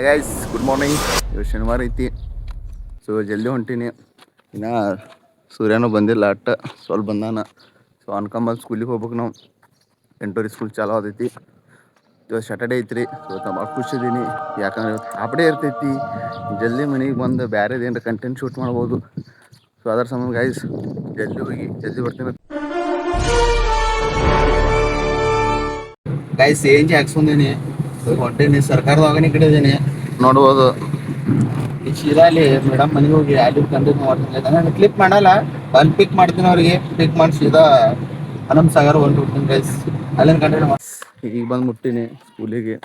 Guys good morning. ಇವತ್ತು ಶನಿವಾರ ಐತಿ, ಸೊ ಜಲ್ದಿ ಹೊಂಟೀನಿ. ಇನ್ನು ಸೂರ್ಯನೂ ಬಂದಿಲ್ಲ, ಅಟ್ಟ ಸ್ವಲ್ಪ ಬಂದಾನ. ಸೊ ಅನ್ಕೊಂಬಂದು ಸ್ಕೂಲಿಗೆ ಹೋಗ್ಬೇಕು. ನಾವು 8 ಸ್ಕೂಲ್ ಚಾಲು ಆದೈತಿ. ಇವತ್ತು ಸ್ಯಾಟರ್ಡೇ ಐತ್ರಿ. ಇವತ್ತು ಭಾಳ ಖುಷಿದ್ದೀನಿ, ಯಾಕಂದ್ರೆ ಇವತ್ತು ಹಾಫ್ ಡೇ ಇರ್ತೈತಿ. ಜಲ್ದಿ ಮನೆಗೆ ಬಂದು ಬೇರೆದು ಏನಾರ ಕಂಟೆಂಟ್ ಶೂಟ್ ಮಾಡ್ಬೋದು. ಸೊ ಅದರ ಸಂಬಂಧ ಗೈಸ್ ಜಲ್ದಿ ಹೋಗಿ ಜಲ್ದಿ ಬರ್ತೀನಿ. Guys CNG ಹಾಕ್ಸ್ಕೊಂಡೀನಿ, ಹೊಂಟೀನಿ. ಸರ್ಕಾರದವಾಗನೇ ಕಡಿದೀನಿ, ನೋಡ್ಬೋದು. ಈ ಶಿರಾಲಿ ಮೇಡಮ್ ಮನೆಗೆ ಹೋಗಿ ಅಲ್ಲಿ ಕಂಟಿನ್ಯೂ ಮಾಡ್ತೀನಿ. ನಾನು ಕ್ಲಿಕ್ ಮಾಡಲ್ಲ, ಅಲ್ಲಿ ಪಿಕ್ ಮಾಡ್ತೀನಿ. ಅವ್ರಿಗೆ ಪಿಕ್ ಮಾಡಿ ಸೀದಾ ಹನುಮ ಸಾಗರ್ ಹೊಂಟ್ಬಿಡ್ತೀನಿ ಗೈಸ್. ಅಲ್ಲಿಂದ ಕಂಟಿನ್ಯೂ ಮಾಡಿ ಈಗ ಬಂದು ಮುಟ್ಟೀನಿ ಸ್ಕೂಲಿಗೆ.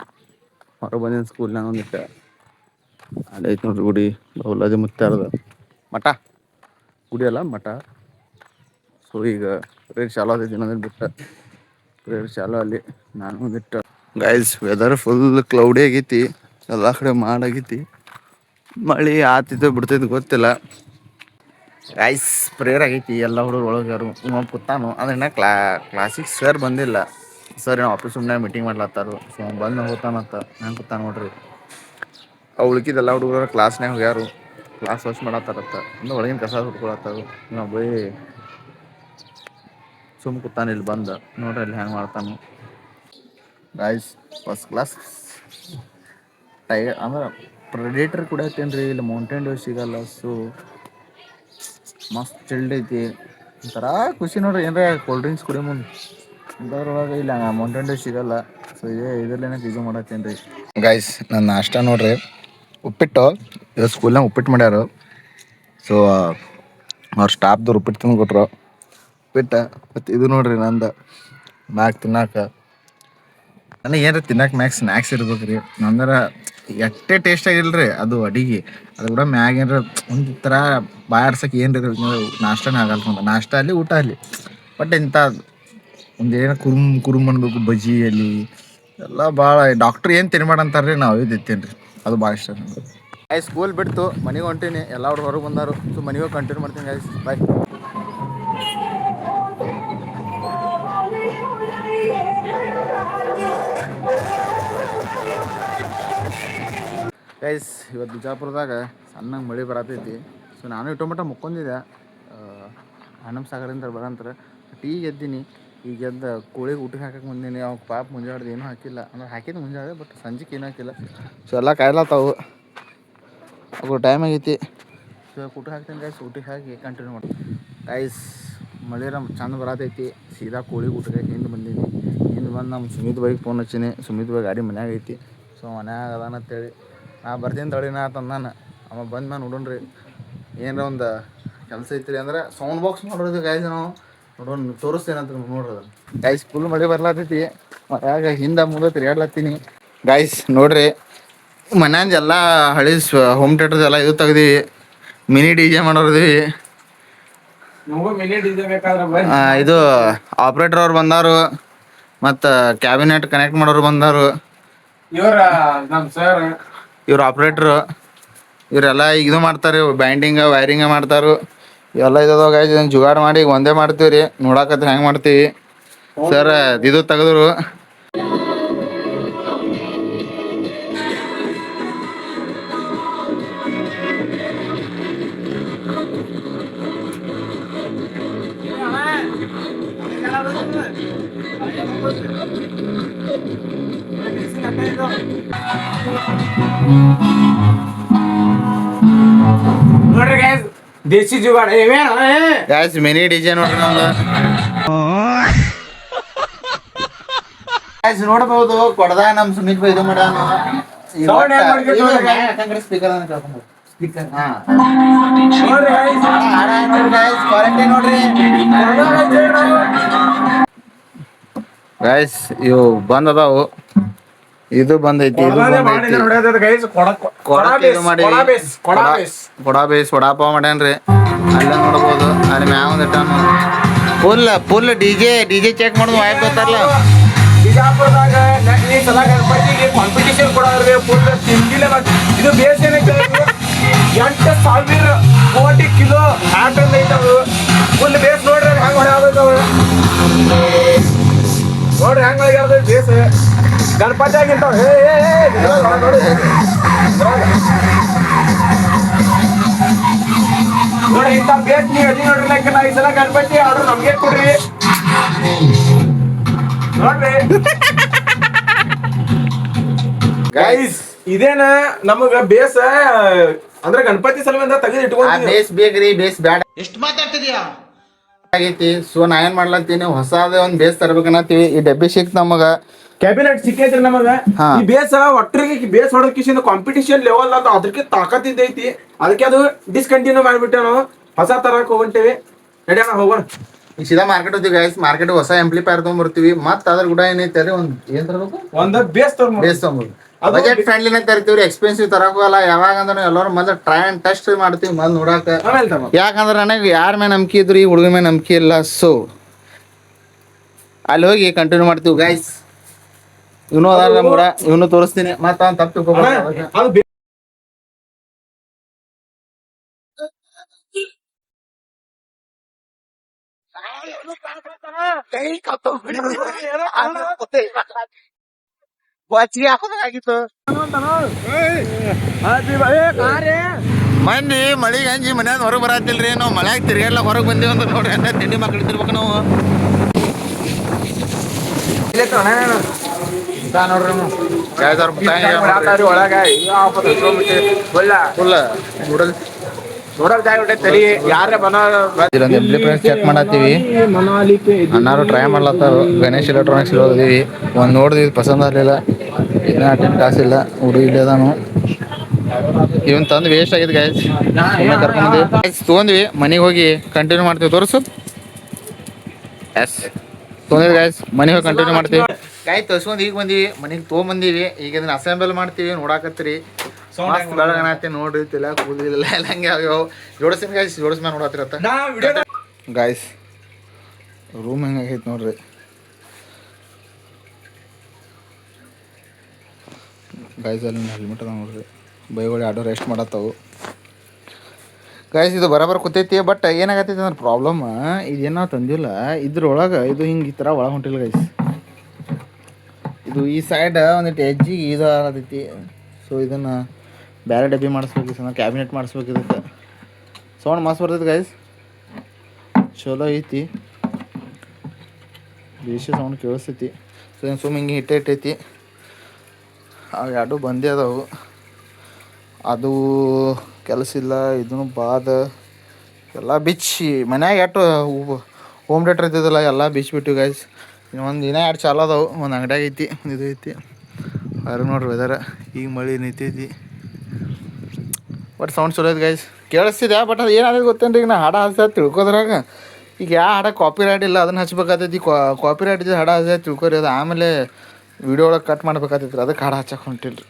ಹೊರ ಬಂದಿನ ಸ್ಕೂಲ್ನಾಗ ಒಂದಿಟ್ಟ ಅಲ್ಲಿ ಐತೆ ನೋಡ್ರಿ ಗುಡಿ, ಬೌಲಾದಿ ಮುತ್ತಾರದ ಮಠ. ಗುಡಿ ಅಲ್ಲ ಮಠ. ಸೊ ಈಗ ಪ್ರೇಯರ್ ಚಾಲು ಆದೈತಿ, ಇನ್ನೊಂದು ಬಿಟ್ಟು ಪ್ರೇಯರ್ ಚಾಲು ಅಲ್ಲಿ. ನಾನು ಒಂದಿಟ್ಟು ಗೈಸ್ ವೆದರ್ ಫುಲ್ ಕ್ಲೌಡಿ ಆಗೈತಿ, ಎಲ್ಲ ಕಡೆ ಮಾಡಾಗೈತಿ. ಮಳೆ ಆತಿತ್ತು ಬಿಡ್ತೈತಿ ಗೊತ್ತಿಲ್ಲ. ಗೈಸ್ ಪ್ರೇಯರ್ ಆಗೈತಿ, ಎಲ್ಲ ಹುಡುಗರು ಒಳಗಾರು. ಕೂತಾನು ಅದನ್ನ ಕ್ಲಾಸಿಗೆ ಸರ್ ಬಂದಿಲ್ಲ. ಸರ್ ಏನೋ ಆಫೀಸ್ ಸುಮ್ಮನೆ ಮೀಟಿಂಗ್ ಮಾಡ್ಲತ್ತಾರು. ಸೊ ಬಂದು ಹೋಗ್ತಾನಂತ ನಾನು ಕೂತಾನ ನೋಡ್ರಿ. ಉಳ್ಕಿದ್ದೆಲ್ಲ ಹುಡುಗರು ಕ್ಲಾಸ್ನಾಗ ಹೋಗ್ಯಾರು, ಕ್ಲಾಸ್ ವಾಶ್ ಮಾಡತ್ತಾರತ್ತ. ಅಂದ್ರೆ ಒಳಗಿನ ಕಸ ಹುಡ್ಕೊಳತ್ತಾರು. ನಾವು ಬೈ ಸುಮ್ಮ ಕೂತಾನ ಇಲ್ಲಿ ಬಂದು ನೋಡ್ರಿ ಅಲ್ಲಿ ಹೆಂಗೆ ಮಾಡ್ತಾನು. ಗೈಸ್ ಫಸ್ಟ್ ಕ್ಲಾಸ್ ಟೈಗರ್ ಅಂದ್ರೆ ಪ್ರೆಡೇಟರ್ ಕೂಡ ಐತೇನು ರೀ. ಇಲ್ಲಿ ಮೌಂಟೇನ್ ಡ್ಯೂ ಸಿಗಲ್ಲ. ಸೊ ಮಸ್ತ್ ಚಿಲ್ಡ್ ಐತಿ, ಒಂಥರ ಖುಷಿ ನೋಡ್ರಿ. ಏನಾರ ಕೋಲ್ಡ್ ಡ್ರಿಂಕ್ಸ್ ಕುಡಿಯೋ ಮುಂದೆ ಅಂಥದ್ರೊಳಗೆ ಇಲ್ಲ ಮೌಂಟೇನ್ ಡ್ಯೂ ಸಿಗಲ್ಲ. ಸೊ ಇದರಲ್ಲೇನೆ ಪಿಜ್ಜಾ ಮಾಡತ್ತೇನು ರೀ. ಗೈಸ್ ನನ್ನ ನಾಷ್ಟ ನೋಡ್ರಿ, ಉಪ್ಪಿಟ್ಟು. ಇದು ಸ್ಕೂಲ್ನಾಗ ಉಪ್ಪಿಟ್ಟು ಮಾಡ್ಯಾರು. ಸೊ ಅವ್ರ ಸ್ಟಾಫ್ದವ್ರು ಉಪ್ಪಿಟ್ಟು ತಂದು ಕೊಟ್ರು. ಉಪ್ಪಿಟ್ಟು ಮತ್ತು ಇದು ನೋಡ್ರಿ ನಂದು ಮ್ಯಾಕ್ ತಿನ್ನಾಕ. ನನಗೆ ಏನಾರ ತಿನ್ನಕ್ಕೆ ಮ್ಯಾಗ ಸ್ನ್ಯಾಕ್ಸ್ ಇರ್ಬೇಕು ರೀ. ಅಂದ್ರೆ ಎಷ್ಟೇ ಟೇಸ್ಟ್ ಆಗಿಲ್ರಿ ಅದು ಅಡಿಗೆ, ಅದು ಕೂಡ ಮ್ಯಾಗ ಏನಾರ ಒಂದು ಥರ ಬಾಯಾಡ್ಸಕ್ಕೆ ಏನು ರೀ ನಾಷ್ಟನೇ ಆಗಲ್ಲ. ಅಂತ ನಾಷ್ಟ ಅಲ್ಲಿ ಊಟ ಅಲ್ಲಿ, ಬಟ್ ಇಂಥ ಒಂದು ಏನೋ ಕುರುಮ್ ಅನ್ಬೇಕು. ಬಜ್ಜಿ ಅಲ್ಲಿ ಎಲ್ಲ ಭಾಳ ಡಾಕ್ಟ್ರ್ ಏನು ತಿನ್ಬೇಡ ಅಂತಾರೆ ರೀ, ನಾವು ಇದು ಇತ್ತೇನು ರೀ, ಅದು ಭಾಳ ಇಷ್ಟ ನನಗೆ. ಗೈಸ್ ಸ್ಕೂಲ್ ಬಿಡ್ತು ಮನೆಗೆ ಹೊಂಟೀನಿ, ಎಲ್ಲ ಅವ್ರು ಹೊರಗೆ ಬಂದಾರು. ಸೊ ಮನೆಗೆ ಹೋಗಿ ಕಂಟಿನ್ಯೂ ಮಾಡ್ತೀನಿ ಗೈಸ್, ಬಾಯ್. ಗೈಸ್ ಇವತ್ತು ಬಿಜಾಪುರದಾಗ ಸಣ್ಣಗೆ ಮಳೆ ಬರತೈತಿ. ಸೊ ನಾನು ಇಟ್ಟೊಮಟ ಮುಕ್ಕೊಂಡಿದ್ದೆ, ಹನುಮ ಸಾಗರಿಂದ ಬರಂತಾರೆ. ಬಟ್ ಈಗ ಎದ್ದೀನಿ. ಈಗ ಎದ್ದು ಕೋಳಿಗೆ ಊಟಕ್ಕೆ ಹಾಕಕ್ಕೆ ಬಂದೀನಿ. ಅವಾಗ ಪಾಪ ಮುಂಜಾಡ್ದು ಏನೂ ಹಾಕಿಲ್ಲ, ಅಂದ್ರೆ ಹಾಕಿದ್ದು ಮುಂಜಾಳೆ, ಬಟ್ ಸಂಜೆಗೆ ಏನೂ ಹಾಕಿಲ್ಲ. ಸೊ ಎಲ್ಲ ಕಾಯ್ಲತ್ತಾವು, ಅವು ಟೈಮ್ ಆಗೈತಿ. ಸೊ ಊಟಕ್ಕೆ ಹಾಕ್ತೀನಿ ಗೈಸ್, ಊಟಕ್ಕೆ ಹಾಕಿ ಕಂಟಿನ್ಯೂ ಮಾಡ್ತೀನಿ ಗೈಸ್. ಮಳೆರ ಚಂದ ಬರತೈತಿ. ಸೀದಾ ಕೋಳಿಗೆ ಊಟಕ್ಕೆ ಹಿಂದೆ ಬಂದೀನಿ. ಹಿಂದೆ ಬಂದು ನಮ್ಮ ಸುಮಿತ್ ಬೈಗೆ ಫೋನ್ ಹಚ್ಚೀನಿ. ಸುಮಿತ್ ಬೈ ಗಾಡಿ ಮನ್ಯಾಗ ಐತಿ. ಸೊ ಮನ್ಯಾಗ ಅದಾನ ಅಂತೇಳಿ ನಾ ಬರ್ತೀನಿ ತಡಿನ ಅಂತಂದು ನಾನು. ಅವ ಬಂದು ನಾನು ನೋಡೋಣ್ರಿ ಏನಾರ ಒಂದು ಕೆಲಸ ಐತ್ರಿ ಅಂದ್ರೆ ಸೌಂಡ್ ಬಾಕ್ಸ್ ಮಾಡೋದು ಗೈಸ್. ನಾವು ನೋಡೋಣ ತೋರಿಸ್ತೇನೆ ಅಂತ ನೋಡ್ರಿ. ಅದು ಗೈಸ್ ಫುಲ್ ಮಳೆ ಬರ್ಲಾತೈತಿ, ಮನ್ಯಾಗ ಹಿಂದೆ ಮುಂದೆ ತಿರ್ಗಾಡ್ಲತ್ತೀನಿ ಗೈಸ್. ನೋಡ್ರಿ ಮನ್ಯಾಂದ ಎಲ್ಲ ಹಳಿ ಹೋಮ್ ಥಿಯೇಟರ್ಸ್ ಎಲ್ಲ ಇದು ತೆಗ್ದೀವಿ. Mini DJ ಮಾಡೋರ್ದೀವಿ. ಇದು ಆಪ್ರೇಟರ್ ಅವ್ರು ಬಂದಾರು, ಮತ್ತು ಕ್ಯಾಬಿನೆಟ್ ಕನೆಕ್ಟ್ ಮಾಡೋರು ಬಂದಾರು. ಇವ್ರು ಆಪ್ರೇಟ್ರು. ಇವರೆಲ್ಲ ಈಗ ಇದು ಮಾಡ್ತಾರೆ, ಬ್ಯಾಂಡಿಂಗ ವೈರಿಂಗ ಮಾಡ್ತಾರು. ಇವೆಲ್ಲ ಇದಾವ ಗೈಸ್. ಇದನ್ನು ಜುಗಾಡ್ ಮಾಡಿ ಈಗ ಒಂದೇ ಮಾಡ್ತೀವಿ ರೀ. ನೋಡಕತ್ರ ಹೆಂಗೆ ಮಾಡ್ತೀವಿ ಸರ್. ಇದು ತೆಗೆದ್ರು ನೋಡ್ರಿ ಗೈಸ್, ದೇಸಿ ಜುಗಾಡ ಗೈಸ್. ಮಿನಿ DJ ನೋಡ್ರಿ ನಮ್ದು ಗೈಸ್. ನೋಡಬಹುದು ಕೊಡದ ನಮ್ಮ ಸುಮಿತ್ ಬೈ ಇದು ಮಾಡ್ಯಾನ. Speaker guys. ಇವು ಬಂದ್ ಅದಾವು, ಇದು ಬಂದೈತಿ, ಇದು ಬಂದೈತಿ. ಕೊಡಾ ಬೇಸ್ ವಡಾಪಾವ್ ಮಾಡ್ಯಾನ್ರಿ. ಅಲ್ಲ ನೋಡ್ಬೋದು ಅಲ್ಲಿ ಮ್ಯಾವ ಒಂದಿಟ್ಟಾನು. ಫುಲ್ DJ ಚೆಕ್ ಮಾಡೋದು ವಾಯ್ಪ್ ಗೊತ್ತಾರಲ್ಲ. ಬಿಜಾಪುರದಾಗ ಈ ಸಲ ಗಣಪತಿಗೆ ಕಾಂಪಿಟೇಷನ್ ಕೊಡೋದ್ರಿ. ಫುಲ್ ತಿಂಡಿಲೆ ಇದು ಬೇಸ್ ಏನೈತೆ 8,000 ಕೋಟಿ ಕಿಲೋ ಆಟಲ್ ಐತವು. ಫುಲ್ ಬೇಸ್ ನೋಡ್ರಿ ಹೆಂಗ್ ಹೊಡ್ಯಾವ ನೋಡ್ರಿ ಹೆಂಗ್ ಹೊಡ್ಯಾವ ಬೇಸ್. ಗಣಪತಿ ಆಗಿರ್ತಾವ ನೋಡಿ ಇಂಥ ಬೇಸ್ ನೀವು ಎಲ್ಲಿ ನೋಡ್ರಿ ನಾ ಈ ಸಲ ಗಣಪತಿ ಆರ್ಡರ್ ನಮ್ಗೆ ಕೊಡ್ರಿ ನೋಡ್ರಿ ಗೈಸ್ ಇದೇನ ನಮಗ ಬೇಸ ಅಂದ್ರೆ ಗಣಪತಿ ಸಲುವಾಗಿ ತೆಗೆದು ಇಟ್ಕೊಂಡು ಬೇಸ್ ಬೇಕ್ರಿ ಬೇಸ್ ಬ್ಯಾಡ ಎಷ್ಟು ಮಾತಾಡ್ತಿದ್ಯಾ ಆಗೈತಿ. ಸೊ ನಾ ಏನ್ ಮಾಡ್ಲತ್ತೀನಿ ಹೊಸದೇ ಒಂದ್ ಬೇಸ್ ತರ್ಬೇಕನ್ನತ್ತೀವಿ. ಈ ಡಬ್ಬಿ ಸಿಕ್ತ ನಮಗ ಕ್ಯಾಬಿನೆಟ್ ಸಿಕ್ಕೈತ್ರಿ ನಮಗ. ಈ ಬೇಸ ಒಟ್ಟರಿಗೆ ಬೇಸ್ ಹೊಡೋಕಿಸಿಂದ ಕಾಂಪಿಟಿಷನ್ ಲೆವೆಲ್ ಅಂತ ಅದಕ್ಕೆ ತಾಕತ್ತಿದ್ದೈತಿ. ಅದಕ್ಕೆ ಅದು ಡಿಸ್ಕಂಟಿನ್ಯೂ ಮಾಡ್ಬಿಟ್ಟೆ ನಾವು ಹೊಸ ತರಕ್ ಹೋಗ್ಬಿಟ್ಟೇವಿ. ನಡಿಯೋಣ ಹೋಗೋಣ. ಈಗ ಸೀದಾ ಮಾರ್ಕೆಟ್ ಹೋಗ್ತೀವಿ ಗೈಸ್. ಮಾರ್ಕೆಟ್ ಹೊಸ ಆಂಪ್ಲಿಫೈರ್ ತಗೊಂಡ್ಬರ್ತೀವಿ. ಮತ್ತ ಅದ್ರ ಕೂಡ ಏನೈತೆ ಅಲ್ಲಿ ಏನ್ ತರಬೇಕು ಒಂದ್ ಬೇಸ್ ತಗೊಂಡ್ಬರ್ತೀವಿ. ಬಜೆಟ್ ಫ್ರೆಂಡ್ಲಿನ ತರ್ತೀವ್ರಿ, ಎಕ್ಸ್ಪೆನ್ಸಿವ್ ತರಕೋಲ್ಲ. ಯಾವಾಗ ಅಂದ್ರೆ ಎಲ್ಲರೂ ಮೊದಲು ಟ್ರೈ ಅಂಡ್ ಟೆಸ್ಟ್ ಮಾಡ್ತೀವಿ ಮೊದಲು ನೋಡಾಕ. ಯಾಕಂದ್ರೆ ನನಗೆ ಯಾರ ಮೇಲೆ ನಂಬಿಕೆ ಇದ್ರು ಈ ಹುಡುಗ ಮೇಲೆ ನಂಬಿಕೆ ಇಲ್ಲ. ಸೊ ಅಲ್ಲಿ ಹೋಗಿ ಕಂಟಿನ್ಯೂ ಮಾಡ್ತೀವಿ ಗೈಸ್. ಇವನು ಅದಾರ ನಮ್ ಕೂಡ, ಇವನು ತೋರಿಸ್ತೀನಿ. ಮತ್ತ ಅವ್ನು ತಪ್ಪು ಆಗಿತ್ತು. ಮಂದಿ ಮಳಿಗೆ ಅಂಜಿ ಮನ್ಯಾಗ ಹೊರಗೆ ಬರತ್ತಿಲ್ರಿ. ನಾವು ಮಳ್ಯಾಗ ತಿರ್ಗಾಡ್ಲ ಹೊರಗೆ ಬಂದೇವಿ ಅಂತ ನೋಡ್ರಿ. ಅಂತ ತಿಂಡಿ ಮಕ್ಳು ಇದ್ದಿರ್ಬೇಕು ನಾವು. ನೋಡ್ರಿ ಒಳಗ ಚೆಕ್ ಮಾಡತ್ತೀವಿ. ಅಣ್ಣಾರು ಟ್ರೈ ಮಾಡ್ಲತ್ತಾರ. ಗಣೇಶ್ ಎಲೆಕ್ಟ್ರಾನಿಕ್ಸ್ ಹೋಗಿದೀವಿ. ಒಂದ್ ನೋಡಿದ್ವಿ ಪಸಂದ್ ಆಗ್ಲಿಲ್ಲ. ಇನ್ನ ಅಟೆಂಡ್ ಕಾಸಿಲ್ಲ. ಹುಡುಗ ಇಲ್ಲದಾನು. ಇವನ್ ತಂದು ವೇಸ್ಟ್ ಆಗಿದೆ ಗೈಸ್. ಕರ್ಕೊಂಡ್ಬಂದ್ವಿ ತೊಗೊಂಡ್ವಿ. ಮನೆಗೆ ಹೋಗಿ ಕಂಟಿನ್ಯೂ ಮಾಡ್ತೀವಿ. ತೋರಿಸು. ಎಸ್ ತೊಗೊಂಡಿವಿ ಗೈಸ್. ಮನೆಗೆ ಹೋಗಿ ಕಂಟಿನ್ಯೂ ಮಾಡ್ತೀವಿ. ಗಾಯ್ ತರ್ಸ್ಕೊಂಡ್ ಈಗ ಬಂದೀವಿ. ಮನೆಗೆ ತೊಗೊಂಬಂದೀವಿ. ಈಗ ಇದನ್ನ ಅಸೆಂಬಲ್ ಮಾಡ್ತೀವಿ. ನೋಡಾಕತ್ತೀರಿ ಬೆಳಗನತಿ ನೋಡ್ರಿ. ತಿಲ್ಲ ಕೂದಲಿಲ್ಲ ಎಲ್ಲ ಹಂಗೆ ಆಗ್ಯಾವ. ಜೋಡಿಸ್ತೀನಿ ಗಾಯ್ಸ್. ಜೋಡಿಸ್ಮೇಲೆ ನೋಡತ್ತಿರತ್ತ ಗಾಯ್ಸ್. ರೂಮ್ ಹೆಂಗಾಗೈತೆ ನೋಡ್ರಿ. ಗಾಯ್ಸ್ ಅಲ್ಲಿ ಹೆಲ್ಮೆಟ್ ಅದ ನೋಡ್ರಿ. ಬೈಗಳು ಆಡೋ ರೆಸ್ಟ್ ಮಾಡತ್ತವು ಗಾಯ್ಸ್. ಇದು ಬರಾಬರ್ ಕೂತೈತಿ. ಬಟ್ ಏನಾಗತ್ತೈತಿ ಅಂದ್ರೆ ಪ್ರಾಬ್ಲಮ್ ಇದೇನೋ ತಂದಿಲ್ಲ. ಇದ್ರೊಳಗೆ ಇದು ಹಿಂಗೆ ಈ ಥರ ಒಳಗೆ ಹೊಂಟಿಲ್ಲ ಗಾಯ್ಸ್. ಇದು ಈ ಸೈಡ್ ಒಂದಿಟ್ಟು ಎಜ್ಜಿಗೆ ಇದು ಆಗತೈತಿ. ಸೊ ಇದನ್ನು ಬೇರೆ ಡಬ್ಬಿ ಮಾಡಿಸ್ಬೇಕು. ಸಣ್ಣ ಕ್ಯಾಬಿನೆಟ್ ಮಾಡಿಸ್ಬೇಕು. ಇದಕ್ಕೆ ಸೌಂಡ್ ಮಸ್ತ್ ಬರ್ತೈತಿ ಗೈಸ್. ಚಲೋ ಐತಿ. ಬೇಷ ಸೌಂಡ್ ಕೇಳಿಸ್ತೈತಿ. ಸೊ ಏನು ಸುಮ್ಮ ಹಿಂಗೆ ಇಟ್ಟೈತಿ. ಅವು ಎರಡು ಬಂದೇ ಅದಾವು. ಅದು ಕೆಲಸ ಇಲ್ಲ. ಇದನ್ನು ಬಾದ ಎಲ್ಲ ಬಿಚ್ಚಿ ಮನ್ಯಾಗ ಎಷ್ಟು ಹೋಮ್ ಥಿಯೇಟರ್ ಇದ್ದಿದ್ದಲ್ಲ ಎಲ್ಲ ಬಿಚ್ಚಿಬಿಟ್ಟು ಗೈಸ್. ಇನ್ನೊಂದು ದಿನ ಎರಡು ಚಾಲು ಅದಾವು. ಒಂದು ಅಂಗಡಿಯಾಗ ಐತಿ, ಒಂದು ಇದು ಐತಿ. ಹೊರಗೆ ನೋಡ್ರಿ ವೆದರ್. ಈಗ ಮಳೆ ನಿಂತೈತಿ. ಬಟ್ ಸೌಂಡ್ ಚಲೋ ಐತಿ ಗೈಸ್. ಕೇಳಿಸ್ತಿದೆ. ಬಟ್ ಅದು ಏನಾದ್ರೆ ಗೊತ್ತೇನ್ರಿ. ಈಗ ನಾ ಹಾಡ ಹಚ್ಚ ತಿಳ್ಕೋದ್ರಾಗ ಈಗ ಯಾವ ಹಾಡ ಕಾಪಿ ರೈಟ್ ಇಲ್ಲ ಅದನ್ನು ಹಚ್ಬೇಕಾಗ್ತೈತಿ. ಕಾಪಿ ರೈಟ್ ಇದ್ದ ಹಾಡ ಹಚ್ಚ ತಿಳ್ಕೊರಿ. ಅದು ಆಮೇಲೆ ವೀಡಿಯೋ ಒಳಗೆ ಕಟ್ ಮಾಡ್ಬೇಕಾಗ್ತೈತಿ. ಅದಕ್ಕೆ ಹಾಡು ಹಚ್ಚಕ್ಕೆ ಹೊಂಟಿಲ್ರಿ.